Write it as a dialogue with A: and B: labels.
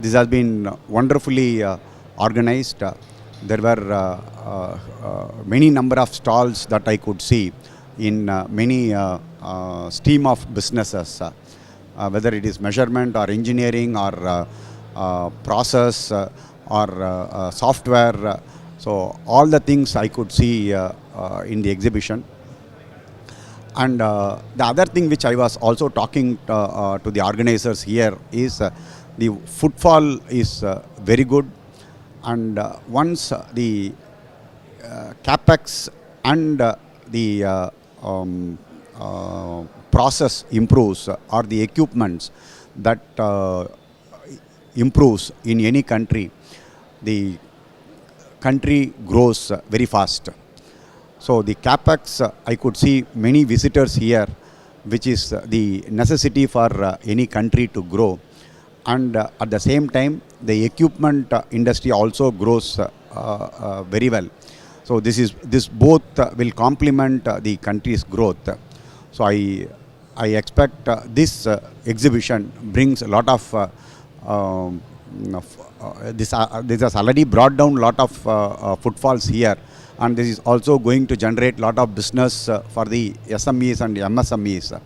A: This has been wonderfully organized. There were many number of stalls that I could see in many stream of businesses, whether it is measurement or engineering or process or software. So all the things I could see in the exhibition. And the other thing which I was also talking to the organizers here is the footfall is very good, and once the capex and the process improves or the equipments that improves in any country, the country grows very fast. So the capex, I could see many visitors here, which is the necessity for any country to grow. And at the same time, the equipment industry also grows very well. So this both will complement the country's growth. So I expect this exhibition brings a lot of this has already brought down a lot of footfalls here, and this is also going to generate a lot of business for the SMEs and the MSMEs.